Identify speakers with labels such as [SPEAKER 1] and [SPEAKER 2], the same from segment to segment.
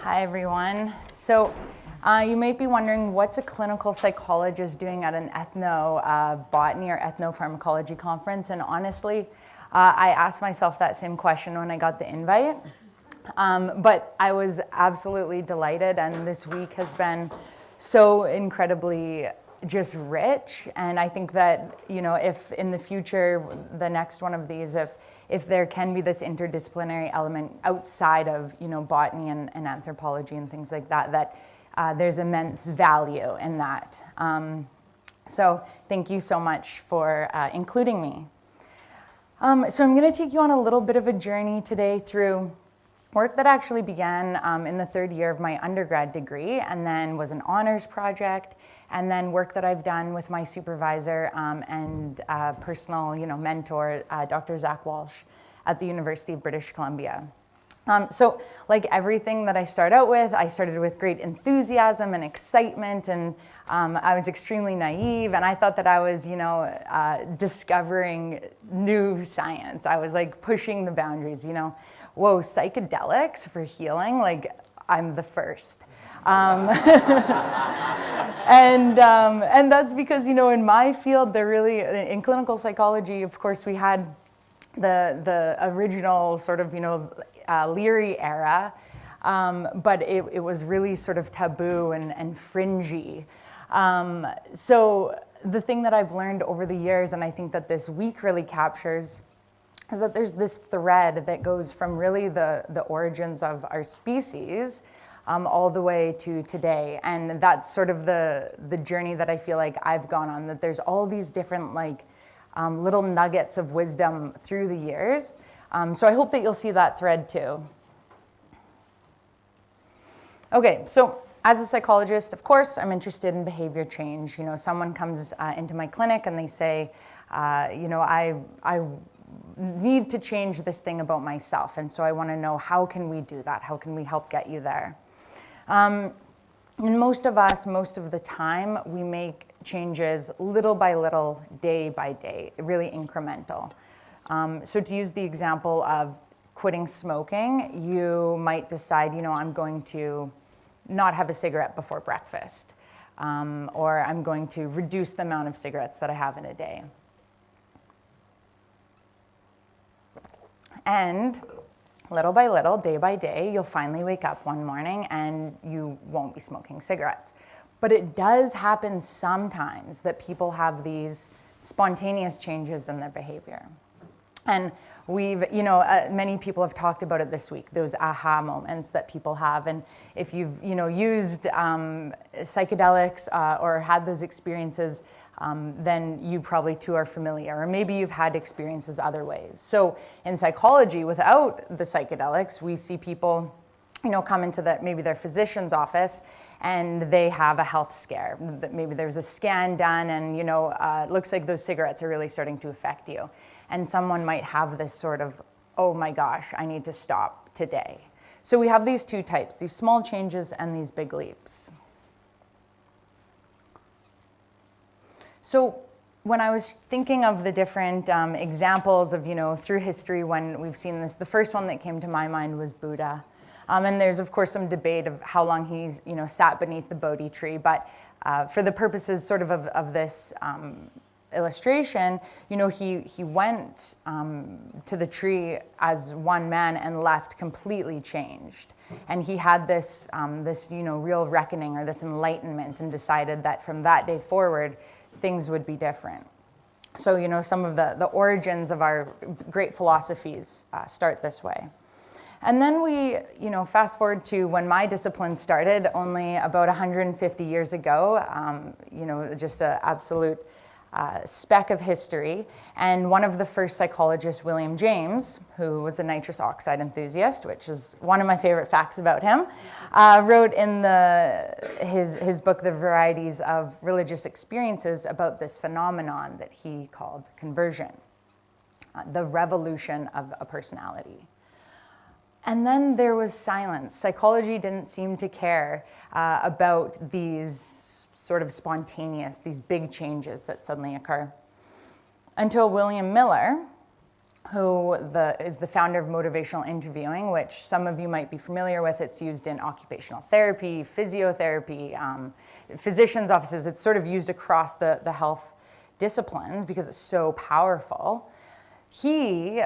[SPEAKER 1] Hi, everyone. So you might be wondering, what's a clinical psychologist doing at an ethnobotany or ethnopharmacology conference? And honestly, I asked myself that same question when I got the invite. But I was absolutely delighted, and this week has been so incredibly just rich. And I think that, you know, if in the future, the next one of these, if there can be this interdisciplinary element outside of, you know, botany and anthropology and things like that, that there's immense value in that. So thank you so much for including me. So I'm going to take you on a little bit of a journey today through work that actually began in the third year of my undergrad degree, and then was an honors project, and then work that I've done with my supervisor and personal, you know, mentor, Dr. Zach Walsh at the University of British Columbia. So like everything that I start out with, I started with great enthusiasm and excitement, and I was extremely naive, and I thought that I was, you know, discovering new science. I was like pushing the boundaries, you know. Whoa, psychedelics for healing, like I'm the first. And that's because, you know, in my field, they're really, in clinical psychology, of course, we had the original sort of, you know, Leary era, but it was really sort of taboo and fringy. So the thing that I've learned over the years, and I think that this week really captures, is that there's this thread that goes from really the origins of our species all the way to today. And that's sort of the journey that I feel like I've gone on, that there's all these different like little nuggets of wisdom through the years. So I hope that you'll see that thread too. Okay, so as a psychologist, of course, I'm interested in behavior change. You know, someone comes into my clinic and they say, you know, I need to change this thing about myself, and so I want to know, how can we do that? How can we help get you there? And most of us, most of the time, we make changes little by little, day by day, really incremental. So to use the example of quitting smoking, you might decide, you know, I'm going to not have a cigarette before breakfast, or I'm going to reduce the amount of cigarettes that I have in a day. And little by little, day by day, you'll finally wake up one morning and you won't be smoking cigarettes. But it does happen sometimes that people have these spontaneous changes in their behavior. And we've, you know, many people have talked about it this week, those aha moments that people have. And if you've, you know, used psychedelics or had those experiences, then you probably too are familiar, or maybe you've had experiences other ways. So in psychology, without the psychedelics, we see people, you know, come into maybe their physician's office and they have a health scare. Maybe there's a scan done and, you know, it looks like those cigarettes are really starting to affect you. And someone might have this sort of, oh my gosh, I need to stop today. So we have these two types, these small changes and these big leaps. So when I was thinking of the different examples of, you know, through history when we've seen this, the first one that came to my mind was Buddha. And there's, of course, some debate of how long he, you know, sat beneath the Bodhi tree. But for the purposes sort of this illustration, you know, he went to the tree as one man and left completely changed. And he had this, you know, real reckoning or this enlightenment, and decided that from that day forward, things would be different. So, you know, some of the origins of our great philosophies start this way. And then we, you know, fast forward to when my discipline started, only about 150 years ago, you know, just an absolute speck of history. And one of the first psychologists, William James, who was a nitrous oxide enthusiast, which is one of my favorite facts about him, wrote in his book, The Varieties of Religious Experiences, about this phenomenon that he called conversion, the revolution of a personality. And then there was silence. Psychology didn't seem to care about these sort of spontaneous, these big changes that suddenly occur, until William Miller who is the founder of motivational interviewing, which some of you might be familiar with. It's used in occupational therapy, physiotherapy, physicians' offices. It's sort of used across the health disciplines because it's so powerful. He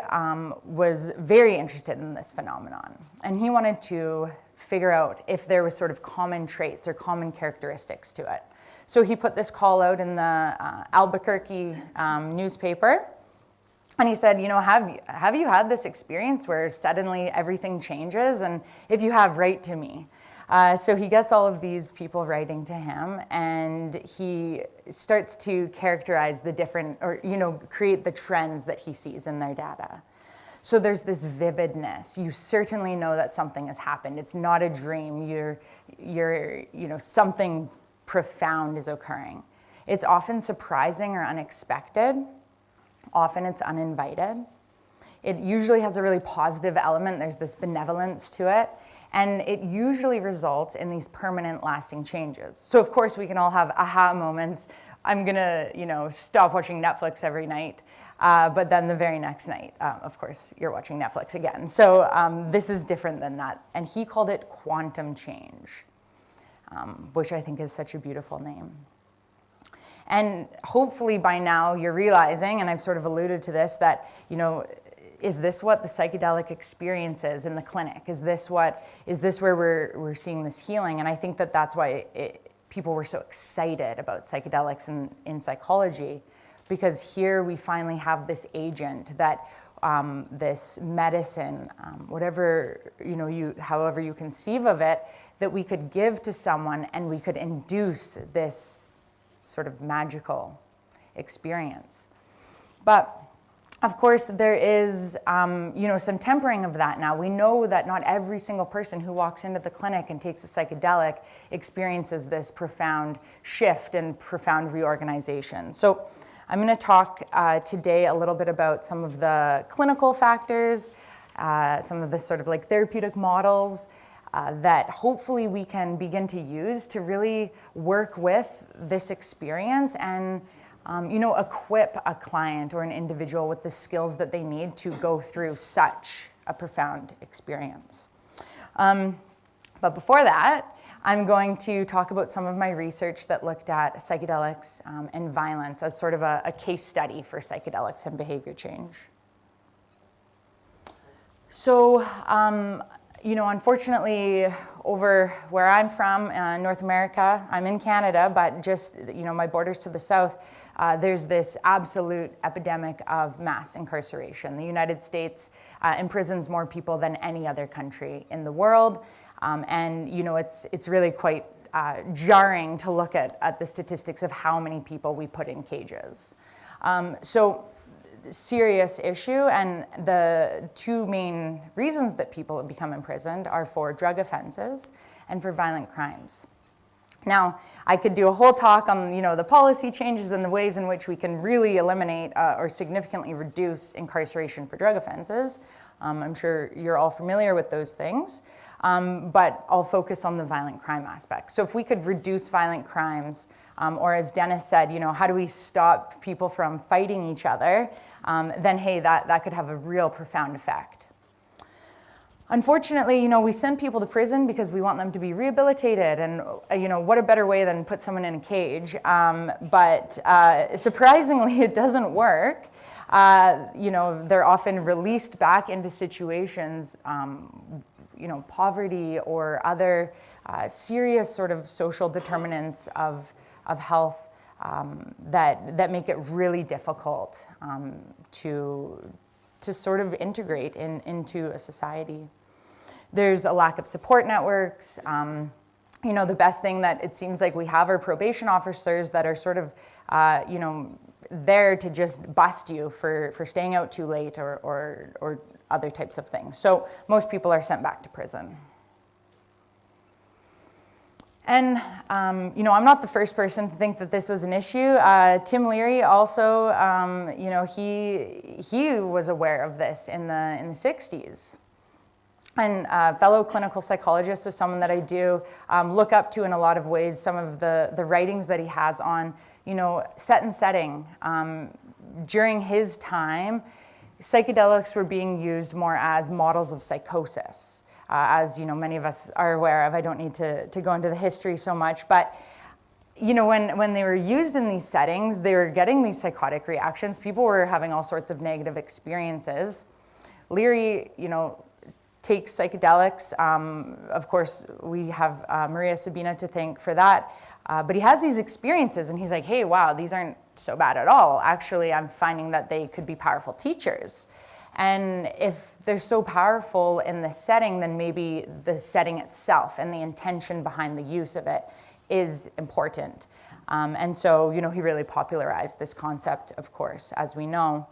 [SPEAKER 1] was very interested in this phenomenon, and he wanted to figure out if there was sort of common traits or common characteristics to it. So he put this call out in the Albuquerque newspaper, and he said, you know, have you had this experience where suddenly everything changes? And if you have, write to me. So he gets all of these people writing to him, and he starts to characterize the different, or, you know, create the trends that he sees in their data. So there's this vividness. You certainly know that something has happened. It's not a dream. You know, something profound is occurring. It's often surprising or unexpected. Often it's uninvited. It usually has a really positive element. There's this benevolence to it. And it usually results in these permanent, lasting changes. So of course we can all have aha moments. I'm gonna, you know, stop watching Netflix every night. But then the very next night, of course, you're watching Netflix again. So this is different than that. And he called it quantum change, which I think is such a beautiful name. And hopefully by now you're realizing, and I've sort of alluded to this, that, you know, is this what the psychedelic experience is in the clinic? Is this where we're seeing this healing? And I think that that's why people were so excited about psychedelics in psychology, because here we finally have this agent that this medicine, whatever, you know, however you conceive of it, that we could give to someone and we could induce this sort of magical experience. But of course, there is, you know, some tempering of that now. We know that not every single person who walks into the clinic and takes a psychedelic experiences this profound shift and profound reorganization. So I'm going to talk today a little bit about some of the clinical factors, some of the sort of like therapeutic models that hopefully we can begin to use to really work with this experience and you know, equip a client or an individual with the skills that they need to go through such a profound experience. But before that, I'm going to talk about some of my research that looked at psychedelics and violence as sort of a case study for psychedelics and behavior change. So, you know, unfortunately, over where I'm from, North America, I'm in Canada, but just, you know, my borders to the south, there's this absolute epidemic of mass incarceration. The United States imprisons more people than any other country in the world. And, you know, it's really quite jarring to look at the statistics of how many people we put in cages. So, serious issue, and the two main reasons that people become imprisoned are for drug offenses and for violent crimes. Now, I could do a whole talk on, you know, the policy changes and the ways in which we can really eliminate or significantly reduce incarceration for drug offenses. I'm sure you're all familiar with those things, but I'll focus on the violent crime aspect. So if we could reduce violent crimes, or as Dennis said, you know, how do we stop people from fighting each other, then hey, that could have a real profound effect. Unfortunately, you know, we send people to prison because we want them to be rehabilitated, and you know, what a better way than put someone in a cage. But surprisingly, it doesn't work. You know, they're often released back into situations, you know, poverty or other serious sort of social determinants of health that make it really difficult to sort of integrate into a society. There's a lack of support networks. You know, the best thing that it seems like we have are probation officers that are sort of, you know, there to just bust you for staying out too late or other types of things. So most people are sent back to prison. And, you know, I'm not the first person to think that this was an issue. Tim Leary also, you know, he was aware of this in the 60s. And fellow clinical psychologist is someone that I do look up to in a lot of ways. Some of the writings that he has on, you know, set and setting. During his time, psychedelics were being used more as models of psychosis. As many of us are aware of, I don't need to go into the history so much, but when they were used in these settings, they were getting these psychotic reactions. People were having all sorts of negative experiences. Leary, takes psychedelics. Of course, we have Maria Sabina to thank for that. But he has these experiences, and he's like, hey, wow, these aren't so bad at all. Actually, I'm finding that they could be powerful teachers. And if they're so powerful in this setting, then maybe the setting itself and the intention behind the use of it is important. And so, he really popularized this concept, of course, as we know,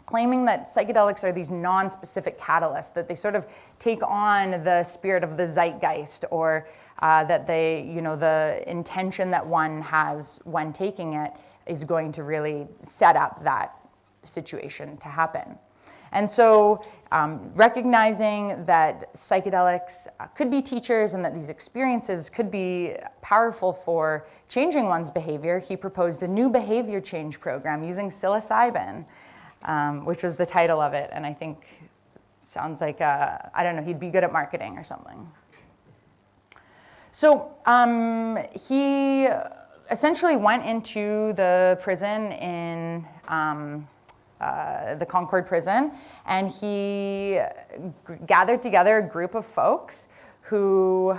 [SPEAKER 1] claiming that psychedelics are these non-specific catalysts, that they sort of take on the spirit of the zeitgeist, or that they, the intention that one has when taking it is going to really set up that situation to happen. And so recognizing that psychedelics could be teachers and that these experiences could be powerful for changing one's behavior, he proposed a new behavior change program using psilocybin, which was the title of it. And I think it sounds like, I don't know, he'd be good at marketing or something. So he essentially went into the prison in the Concord prison, and he gathered together a group of folks who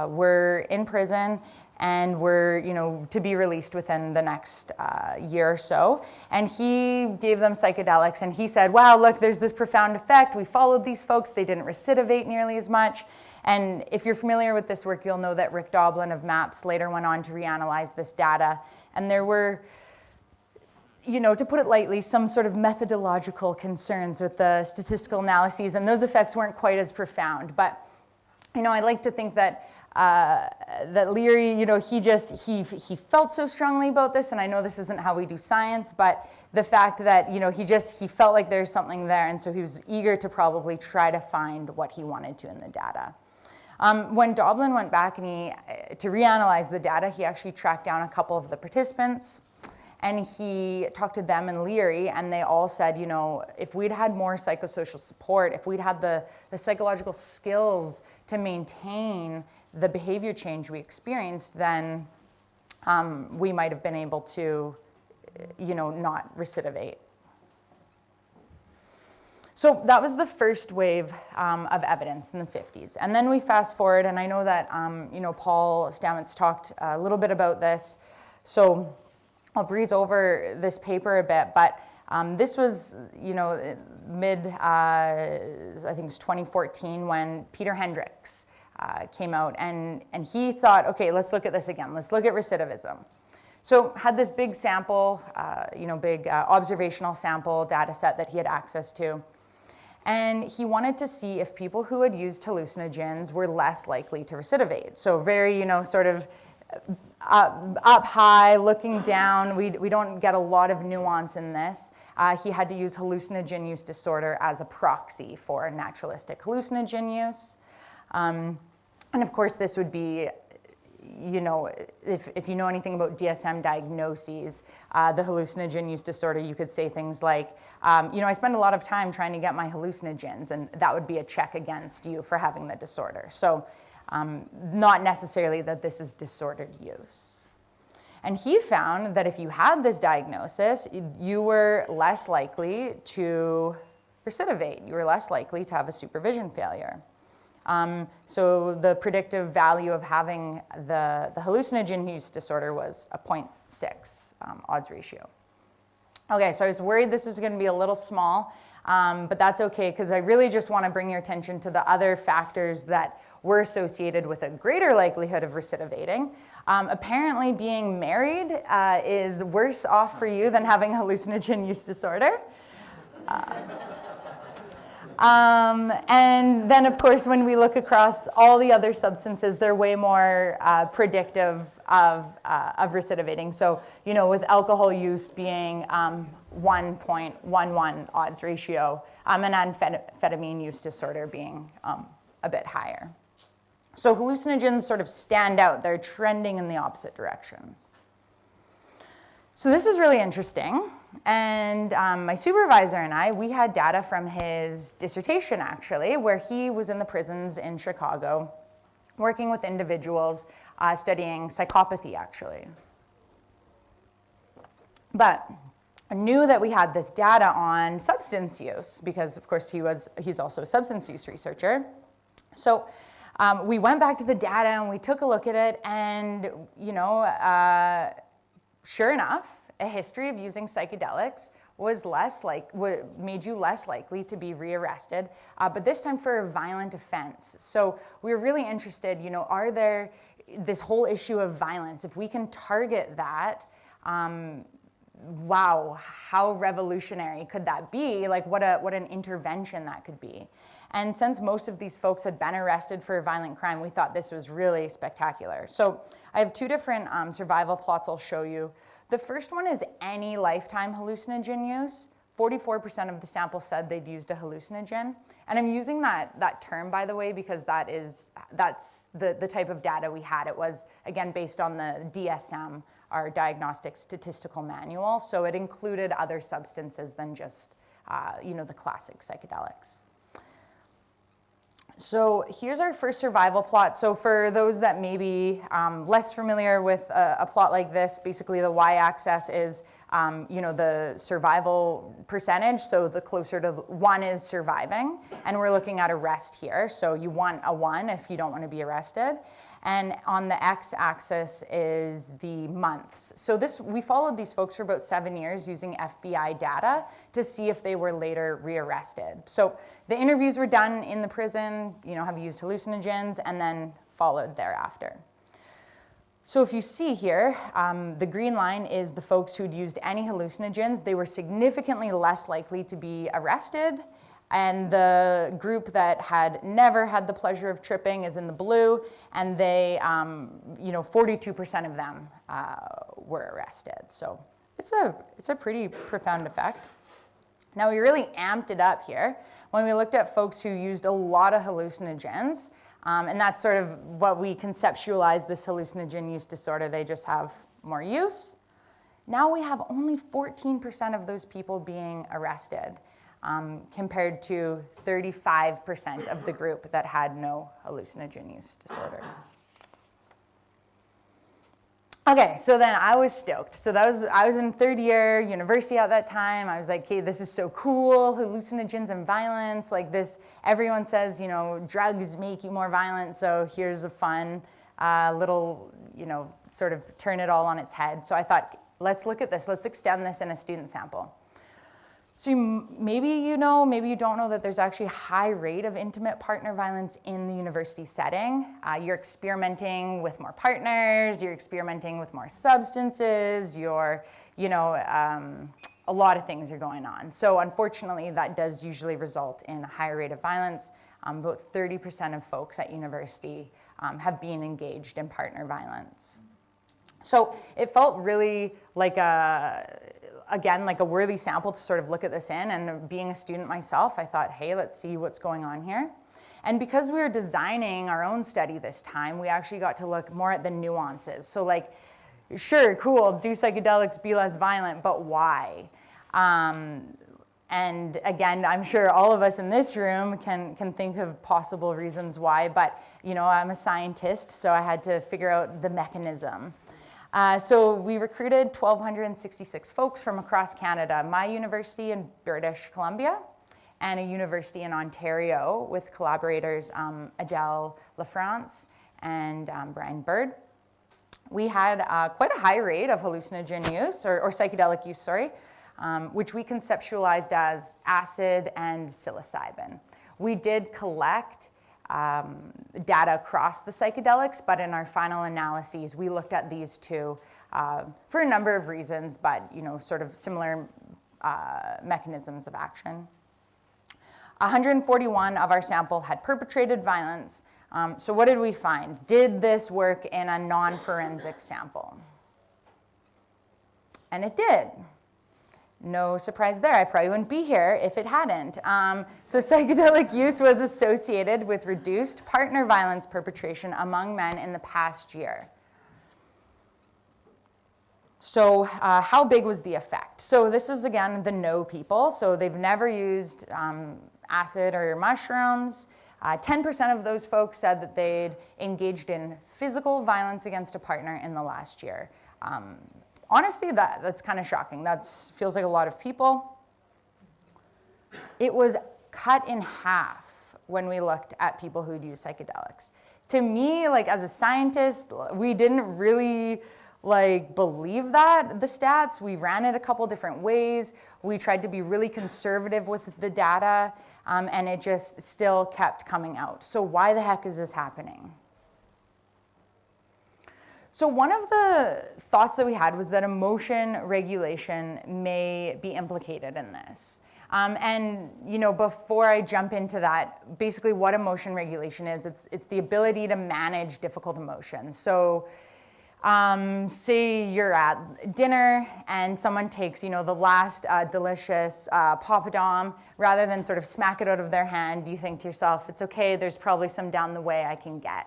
[SPEAKER 1] were in prison and were, to be released within the next year or so. And he gave them psychedelics, and he said, wow, look, there's this profound effect. We followed these folks. They didn't recidivate nearly as much. And if you're familiar with this work, you'll know that Rick Doblin of MAPS later went on to reanalyze this data. And there were, to put it lightly, some sort of methodological concerns with the statistical analyses, and those effects weren't quite as profound. But, I like to think that that Leary, he felt so strongly about this, and I know this isn't how we do science, but the fact that, he felt like there's something there, and so he was eager to probably try to find what he wanted to in the data. When Doblin went back to reanalyze the data, he actually tracked down a couple of the participants, and he talked to them and Leary, and they all said, if we'd had more psychosocial support, if we'd had the psychological skills to maintain the behavior change we experienced, then we might have been able to, not recidivate. So that was the first wave of evidence in the 50s. And then we fast forward, and I know that, Paul Stamets talked a little bit about this. So I'll breeze over this paper a bit, but this was, I think it's 2014 when Peter Hendricks came out, and he thought, okay, let's look at this again. Let's look at recidivism. So had this big sample, big observational sample data set that he had access to. And he wanted to see if people who had used hallucinogens were less likely to recidivate. So very, sort of up high, looking down. We don't get a lot of nuance in this. He had to use hallucinogen use disorder as a proxy for naturalistic hallucinogen use. And of course, this would be, if you know anything about DSM diagnoses, the hallucinogen use disorder, you could say things like, I spend a lot of time trying to get my hallucinogens, and that would be a check against you for having the disorder. So not necessarily that this is disordered use. And he found that if you had this diagnosis, you were less likely to recidivate. You were less likely to have a supervision failure. So the predictive value of having the hallucinogen use disorder was a 0.6 odds ratio. Okay, so I was worried this was going to be a little small, but that's okay, because I really just want to bring your attention to the other factors that were associated with a greater likelihood of recidivating. Apparently being married is worse off for you than having hallucinogen use disorder. And then, of course, when we look across all the other substances, they're way more predictive of recidivating. So, with alcohol use being 1.11 odds ratio, and amphetamine use disorder being a bit higher. So hallucinogens sort of stand out. They're trending in the opposite direction. So this was really interesting. And my supervisor and I, we had data from his dissertation, actually, where he was in the prisons in Chicago, working with individuals studying psychopathy, actually. But I knew that we had this data on substance use because, of course, he's also a substance use researcher. So we went back to the data and we took a look at it, and sure enough, a history of using psychedelics was made you less likely to be rearrested, but this time for a violent offense. So we were really interested, are there this whole issue of violence? If we can target that, wow, how revolutionary could that be? Like what an intervention that could be. And since most of these folks had been arrested for a violent crime, we thought this was really spectacular. So I have two different survival plots I'll show you. The first one is any lifetime hallucinogen use. 44% of the sample said they'd used a hallucinogen. And I'm using that term, by the way, because that's the type of data we had. It was, again, based on the DSM, our Diagnostic Statistical Manual. So it included other substances than just, the classic psychedelics. So here's our first survival plot. So for those that may be less familiar with a plot like this, basically the y-axis is the survival percentage. So the closer to 1 is surviving. And we're looking at arrest here. So you want a 1 if you don't want to be arrested. And on the x-axis is the months. So we followed these folks for about 7 years using FBI data to see if they were later rearrested. So the interviews were done in the prison, have used hallucinogens, and then followed thereafter. So if you see here, the green line is the folks who'd used any hallucinogens. They were significantly less likely to be arrested. And the group that had never had the pleasure of tripping is in the blue, and they, 42% of them were arrested. So it's a pretty profound effect. Now we really amped it up here when we looked at folks who used a lot of hallucinogens, and that's sort of what we conceptualize this hallucinogen use disorder. They just have more use. Now we have only 14% of those people being arrested. Compared to 35% of the group that had no hallucinogen use disorder. Okay, so then I was stoked. So I was in third year university at that time. I was like, okay, this is so cool, hallucinogens and violence. Like this, everyone says, drugs make you more violent, so here's a fun little, sort of turn it all on its head. So I thought, let's look at this. Let's extend this in a student sample. So maybe you don't know that there's actually a high rate of intimate partner violence in the university setting. You're experimenting with more partners, you're experimenting with more substances, a lot of things are going on. So unfortunately, that does usually result in a higher rate of violence. About 30% of folks at university have been engaged in partner violence. So it felt really like a worthy sample to sort of look at this in, and being a student myself, I thought, hey, let's see what's going on here. And because we were designing our own study this time, we actually got to look more at the nuances. So like, sure, cool, do psychedelics, be less violent, but why? And again, I'm sure all of us in this room can think of possible reasons why, but I'm a scientist, so I had to figure out the mechanism. So we recruited 1,266 folks from across Canada, my university in British Columbia, and a university in Ontario with collaborators Adele LaFrance and Brian Bird. We had quite a high rate of hallucinogen use, or psychedelic use, sorry, which we conceptualized as acid and psilocybin. We did collect data across the psychedelics, but in our final analyses, we looked at these two for a number of reasons, but sort of similar mechanisms of action. 141 of our sample had perpetrated violence. So what did we find? Did this work in a non-forensic sample? And it did. No surprise there. I probably wouldn't be here if it hadn't. So psychedelic use was associated with reduced partner violence perpetration among men in the past year. So how big was the effect? So this is, again, the no people. So they've never used acid or mushrooms. 10% of those folks said that they'd engaged in physical violence against a partner in the last year. Honestly, that's kind of shocking. That feels like a lot of people. It was cut in half when we looked at people who'd used psychedelics. To me, like as a scientist, we didn't really believe that, the stats. We ran it a couple different ways. We tried to be really conservative with the data, and it just still kept coming out. So why the heck is this happening? So one of the thoughts that we had was that emotion regulation may be implicated in this. And before I jump into that, basically what emotion regulation is, it's the ability to manage difficult emotions. So say you're at dinner and someone takes, the last delicious Papadom, rather than sort of smack it out of their hand, you think to yourself, it's okay, there's probably some down the way I can get.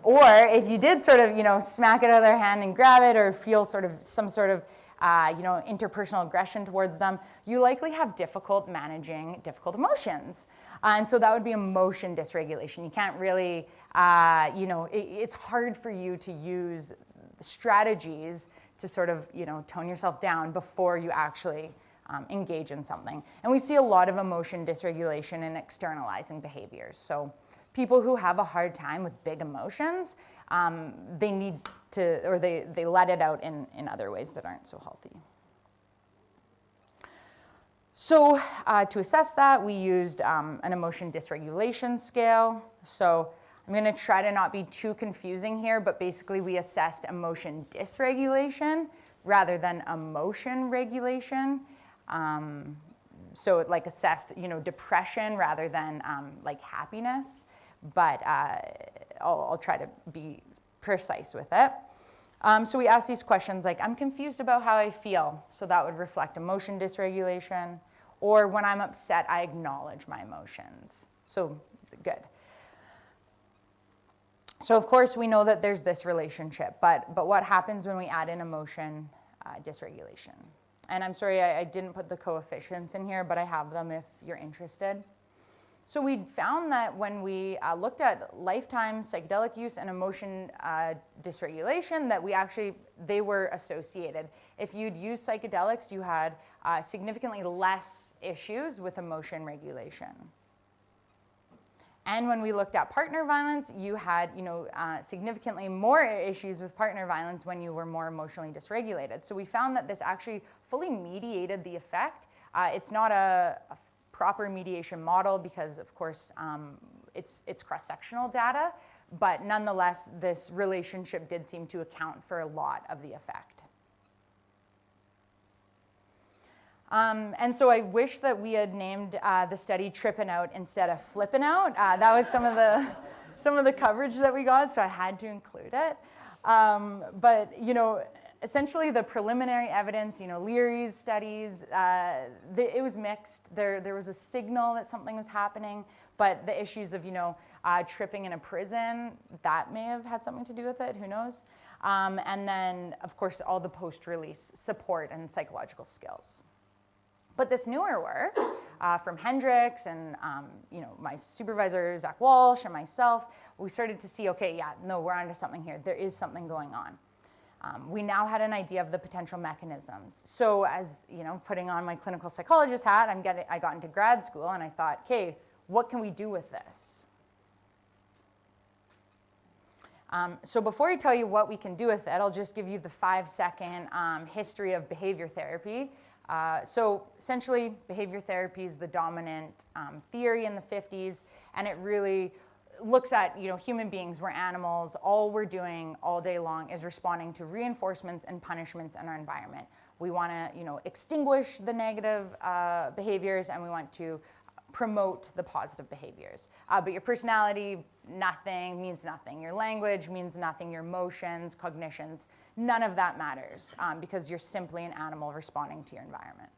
[SPEAKER 1] Or if you did sort of, smack it out of their hand and grab it, or feel sort of some sort of, interpersonal aggression towards them, you likely have difficult managing difficult emotions. And so that would be emotion dysregulation. You can't really, it's hard for you to use strategies to sort of, tone yourself down before you actually engage in something. And we see a lot of emotion dysregulation in externalizing behaviors. So people who have a hard time with big emotions, they need to, or they let it out in other ways that aren't so healthy. So to assess that, we used an emotion dysregulation scale. So I'm going to try to not be too confusing here, but basically we assessed emotion dysregulation rather than emotion regulation. So it assessed, depression rather than happiness. But I'll try to be precise with it. So we asked these questions like, I'm confused about how I feel. So that would reflect emotion dysregulation. Or when I'm upset, I acknowledge my emotions. So good. So of course, we know that there's this relationship. But what happens when we add in emotion dysregulation? And I'm sorry, I didn't put the coefficients in here, but I have them if you're interested. So we found that when we looked at lifetime psychedelic use and emotion dysregulation, that they were associated. If you'd use psychedelics, you had significantly less issues with emotion regulation. And when we looked at partner violence, you had significantly more issues with partner violence when you were more emotionally dysregulated. So we found that this actually fully mediated the effect. It's not a proper mediation model because, of course, it's cross-sectional data, but nonetheless, this relationship did seem to account for a lot of the effect. And so I wish that we had named the study Trippin' Out instead of Flippin' Out. That was some of the coverage that we got, so I had to include it. But essentially the preliminary evidence, Leary's studies, it was mixed. There was a signal that something was happening, but the issues of, tripping in a prison, that may have had something to do with it, who knows? And then, of course, all the post-release support and psychological skills. But this newer work from Hendricks and my supervisor, Zach Walsh, and myself, we started to see, okay, yeah, no, we're onto something here. There is something going on. We now had an idea of the potential mechanisms. So as, putting on my clinical psychologist hat, I got into grad school and I thought, okay, what can we do with this? So before I tell you what we can do with it, I'll just give you the 5-second history of behavior therapy. So essentially, behavior therapy is the dominant theory in the 50s, and it really looks at, human beings, we're animals. All we're doing all day long is responding to reinforcements and punishments in our environment. We want to, extinguish the negative behaviors, and we want to promote the positive behaviors. But your personality, means nothing. Your language means nothing. Your emotions, cognitions, none of that matters because you're simply an animal responding to your environment.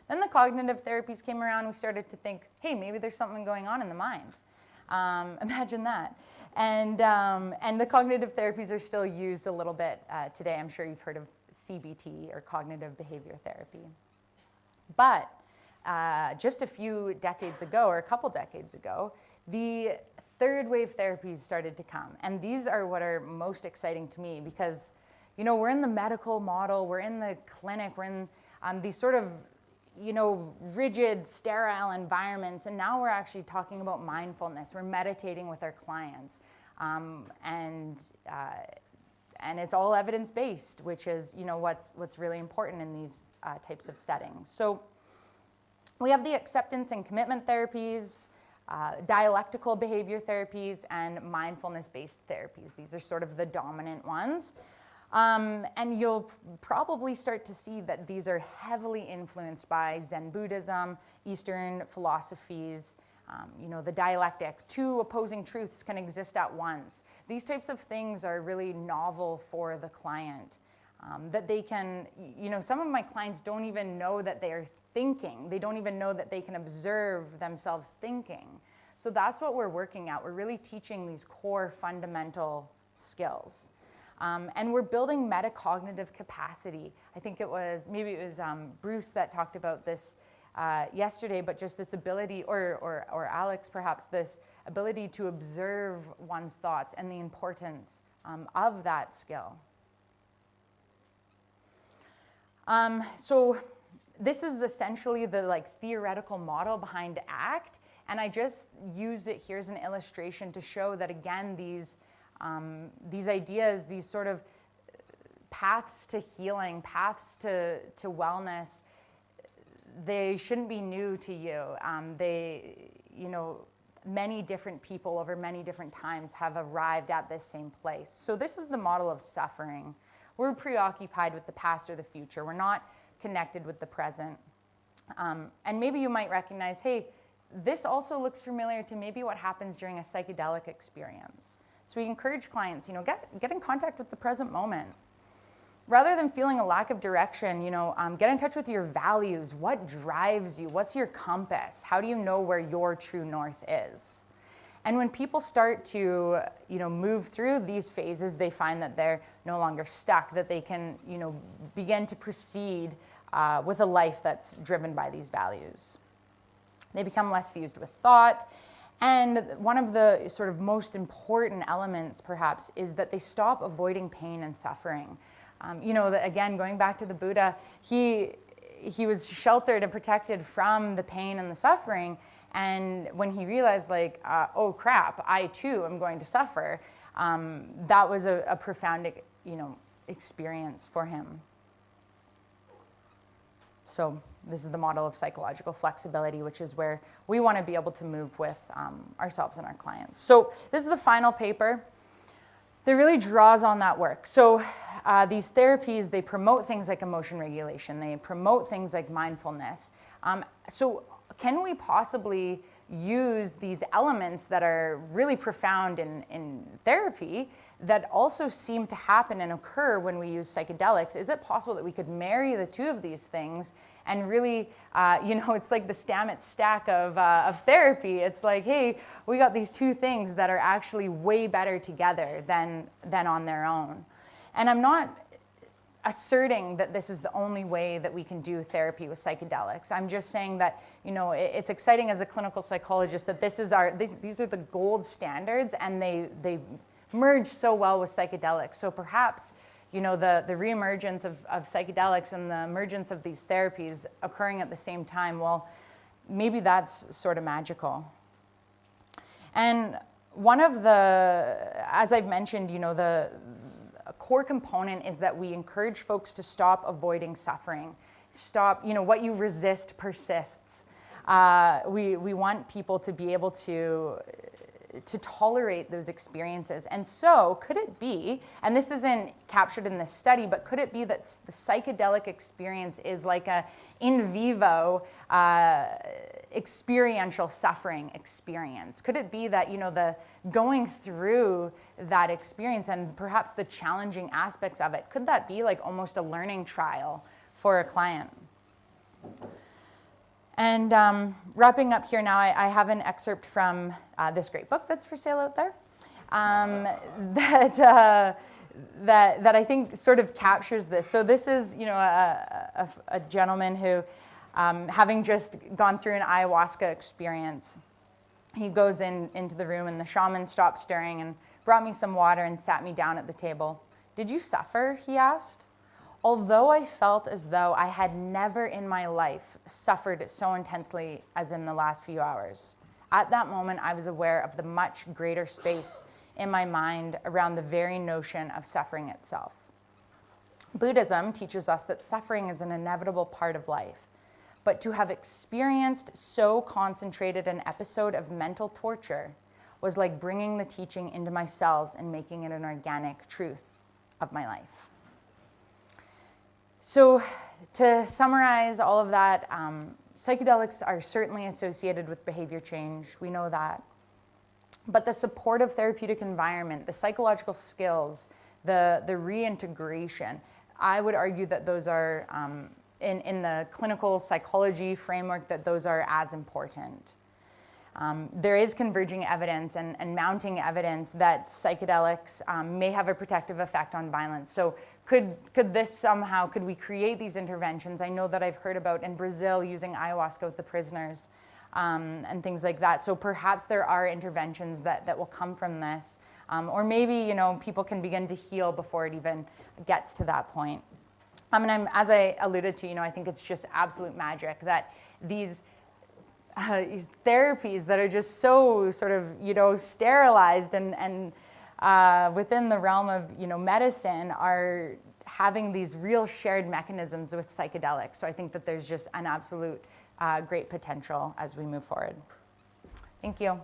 [SPEAKER 1] Then the cognitive therapies came around. We started to think, hey, maybe there's something going on in the mind. Imagine that. And the cognitive therapies are still used a little bit today. I'm sure you've heard of CBT, or cognitive behavior therapy. But just a few decades ago, or a couple decades ago, the third wave therapies started to come. And these are what are most exciting to me, because we're in the medical model, we're in the clinic, we're in these sort of rigid, sterile environments, and now we're actually talking about mindfulness. We're meditating with our clients, and it's all evidence-based, which is what's really important in these types of settings. So we have the acceptance and commitment therapies, dialectical behavior therapies, and mindfulness-based therapies. These are sort of the dominant ones. And you'll probably start to see that these are heavily influenced by Zen Buddhism, Eastern philosophies, the dialectic. Two opposing truths can exist at once. These types of things are really novel for the client. That they can, some of my clients don't even know that they are thinking. They don't even know that they can observe themselves thinking. So that's what we're working at. We're really teaching these core fundamental skills. And we're building metacognitive capacity. I think maybe it was Bruce that talked about this yesterday, but just this ability, or Alex perhaps, this ability to observe one's thoughts and the importance of that skill. So this is essentially the theoretical model behind ACT, and I just use it here as an illustration to show that, again, these ideas, these sort of paths to healing, paths to wellness, they shouldn't be new to you. Many different people over many different times have arrived at this same place. So this is the model of suffering. We're preoccupied with the past or the future. We're not connected with the present. And maybe you might recognize, hey, this also looks familiar to maybe what happens during a psychedelic experience. So we encourage clients, get in contact with the present moment. Rather than feeling a lack of direction, get in touch with your values. What drives you? What's your compass? How do you know where your true north is? And when people start to, move through these phases, they find that they're no longer stuck, that they can, begin to proceed with a life that's driven by these values. They become less fused with thought. And one of the sort of most important elements, perhaps, is that they stop avoiding pain and suffering. Again, going back to the Buddha, he was sheltered and protected from the pain and the suffering. And when he realized, oh crap, I too am going to suffer, that was a profound, experience for him. So this is the model of psychological flexibility, which is where we want to be able to move with ourselves and our clients. So this is the final paper that really draws on that work. So these therapies, they promote things like emotion regulation. They promote things like mindfulness. So can we possibly use these elements that are really profound in therapy that also seem to happen and occur when we use psychedelics? Is it possible that we could marry the two of these things and really, it's like the Stamets stack of therapy. It's like, hey, we got these two things that are actually way better together than on their own. And I'm not asserting that this is the only way that we can do therapy with psychedelics. I'm just saying that, it's exciting as a clinical psychologist that these are the gold standards, and they merge so well with psychedelics. So perhaps, the reemergence of psychedelics and the emergence of these therapies occurring at the same time, well, maybe that's sort of magical. And one of as I've mentioned, a core component is that we encourage folks to stop avoiding suffering. Stop, what you resist persists. We want people to be able to tolerate those experiences. And so could it be, and this isn't captured in this study, but could it be that the psychedelic experience is like a in vivo experiential suffering experience? Could it be that, the going through that experience and perhaps the challenging aspects of it, could that be like almost a learning trial for a client? And wrapping up here now, I have an excerpt from this great book that's for sale out there. that I think sort of captures this. So this is, you know, a gentleman who, having just gone through an ayahuasca experience, he goes into the room and the shaman stopped stirring and brought me some water and sat me down at the table. "Did you suffer?" he asked. Although I felt as though I had never in my life suffered so intensely as in the last few hours, at that moment I was aware of the much greater space in my mind around the very notion of suffering itself. Buddhism teaches us that suffering is an inevitable part of life, but to have experienced so concentrated an episode of mental torture was like bringing the teaching into my cells and making it an organic truth of my life. So to summarize all of that, psychedelics are certainly associated with behavior change. We know that. But the supportive therapeutic environment, the psychological skills, the reintegration, I would argue that those are, in the clinical psychology framework, that those are as important. There is converging evidence and mounting evidence that psychedelics may have a protective effect on violence. So could this somehow, could we create these interventions? I know that I've heard about in Brazil using ayahuasca with the prisoners and things like that. So perhaps there are interventions that will come from this. Or maybe, you know, people can begin to heal before it even gets to that point. And as I alluded to, you know, I think it's just absolute magic that these therapies that are just so sort of, you know, sterilized and within the realm of, you know, medicine are having these real shared mechanisms with psychedelics. So I think that there's just an absolute great potential as we move forward. Thank you.